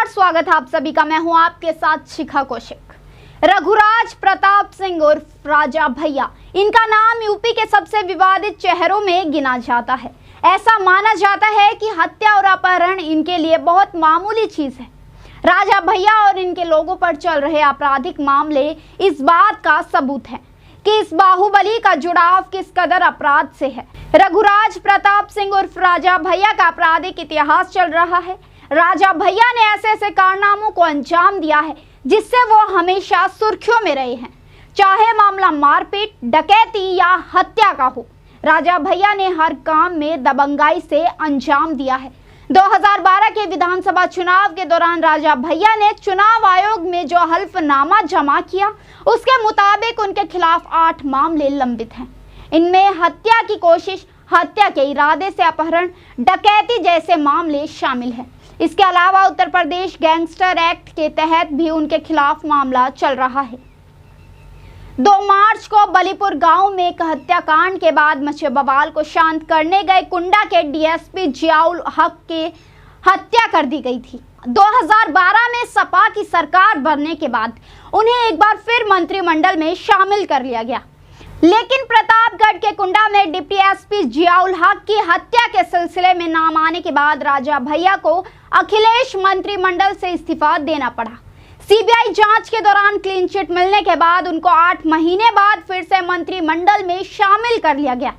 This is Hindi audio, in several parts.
नमस्कार, स्वागत है आप सभी का। मैं हूं आपके साथ शिखा कौशिक। रघुराज प्रताप सिंह उर्फ राजा भैया, इनका नाम यूपी के सबसे विवादित चेहरों में गिना जाता है। ऐसा माना जाता है कि हत्या और अपहरण इनके लिए बहुत मामूली चीज है। राजा भैया और इनके लोगों पर चल रहे आपराधिक मामले इस बात का सबूत है कि इस बाहुबली का जुड़ाव किस कदर अपराध से है। रघुराज प्रताप सिंह उर्फ राजा भैया का आपराधिक इतिहास चल रहा है। राजा भैया ने ऐसे ऐसे कारनामों को अंजाम दिया है जिससे वो हमेशा सुर्खियों में रहे हैं, चाहे मामला मारपीट, डकैती या हत्या का हो। राजा भैया ने हर काम में दबंगाई से अंजाम दिया है। 2012 के विधानसभा चुनाव के दौरान राजा भैया ने चुनाव आयोग में जो हल्फनामा जमा किया, उसके मुताबिक उनके खिलाफ 8 मामले लंबित हैं। इनमें हत्या की कोशिश, हत्या के इरादे से अपहरण, डकैती जैसे मामले शामिल हैं। इसके अलावा उत्तर प्रदेश गैंगस्टर एक्ट के तहत भी उनके खिलाफ मामला चल रहा है। 2 मार्च को बलीपुर गांव में एक हत्याकांड के बाद मचे बवाल को शांत करने गए कुंडा के डीएसपी जियाउल हक की हत्या कर दी गई थी। 2012 में सपा की सरकार बनने के बाद उन्हें एक बार फिर मंत्रिमंडल में शामिल कर लिया गया, लेकिन प्रतापगढ़ के कुंडा में डिप्टी एसपी जियाउल हक की हत्या के सिलसिले में नाम आने के बाद राजा भैया को अखिलेश मंत्रिमंडल से इस्तीफा देना पड़ा। सीबीआई जांच के दौरान क्लीन चिट मिलने के बाद उनको 8 महीने बाद फिर से मंत्रिमंडल में शामिल कर लिया गया।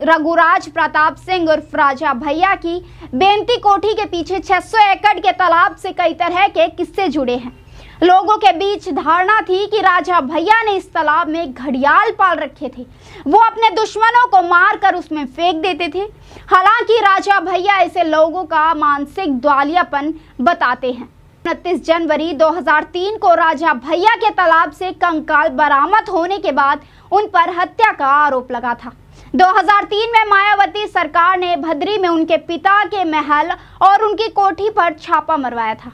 रघुराज प्रताप सिंह उर्फ राजा भैया की बेंती कोठी के पीछे 600 एकड़ के तालाब से कई तरह के किस्से जुड़े हैं। लोगों के बीच धारणा थी कि राजा भैया ने इस तालाब में घड़ियाल पाल रखे थे। वो अपने दुश्मनों को मारकर उसमें फेंक देते थे। हालांकि राजा भैया इसे लोगों का मानसिक दिवालियापन बताते हैं। 29 जनवरी 2003 को राजा भैया के तालाब से कंकाल बरामद होने के बाद उन पर हत्या का आरोप लगा था। 2003 में मायावती सरकार ने भद्री में उनके पिता के महल और उनकी कोठी पर छापा मरवाया था।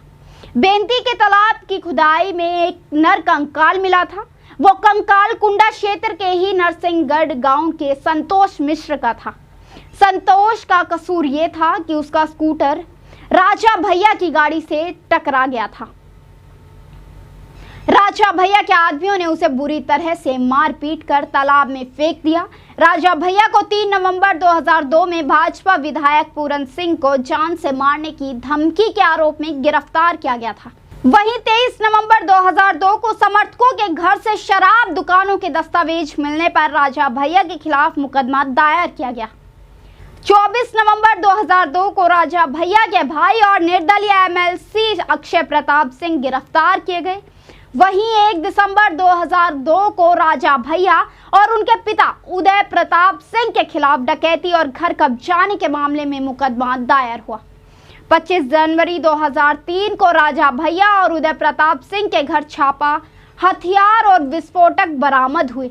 बेंती के तालाब की खुदाई में एक नर कंकाल मिला था। वो कंकाल कुंडा क्षेत्र के ही नरसिंहगढ़ गांव के संतोष मिश्र का था। संतोष का कसूर ये था कि उसका स्कूटर राजा भैया की गाड़ी से टकरा गया था। राजा भैया के आदमियों ने उसे बुरी तरह से मार पीट कर तालाब में फेंक दिया। राजा भैया को 3 नवंबर 2002 में भाजपा विधायक पूरन सिंह को जान से मारने की धमकी के आरोप में गिरफ्तार किया गया था। वहीं 23 नवंबर 2002 को समर्थकों के घर से शराब दुकानों के दस्तावेज मिलने पर राजा भैया के खिलाफ मुकदमा दायर किया गया। 24 नवंबर 2002 को राजा भैया के भाई और निर्दलीय एमएलसी अक्षय प्रताप सिंह गिरफ्तार किए गए। वहीं 1 दिसंबर 2002 को राजा भैया और उनके पिता उदय प्रताप सिंह के खिलाफ डकैती और घर कब्जाने के मामले में मुकदमा दायर हुआ। 25 जनवरी 2003 को राजा भैया और उदय प्रताप सिंह के घर छापा, हथियार और विस्फोटक बरामद हुए।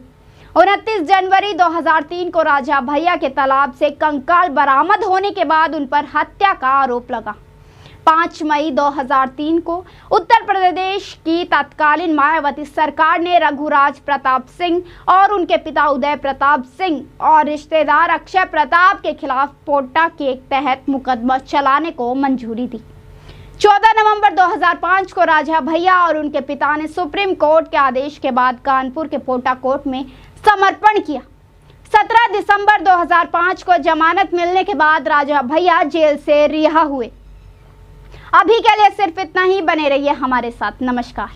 29 जनवरी 2003 को राजा भैया के तालाब से कंकाल बरामद होने के बाद उन पर हत्या का आरोप लगा। 5 मई 2003 को उत्तर प्रदेश की तत्कालीन मायावती सरकार ने रघुराज प्रताप सिंह और उनके पिता उदय प्रताप सिंह और रिश्तेदार अक्षय प्रताप के खिलाफ पोटा के तहत मुकदमा चलाने को मंजूरी दी। 14 नवंबर 2005 को राजा भैया और उनके पिता ने सुप्रीम कोर्ट के आदेश के बाद कानपुर के पोटा कोर्ट में समर्पण किया। 17 दिसंबर 2005 को जमानत मिलने के बाद राजा भैया जेल से रिहा हुए। अभी के लिए सिर्फ इतना ही। बने रहिए हमारे साथ। नमस्कार।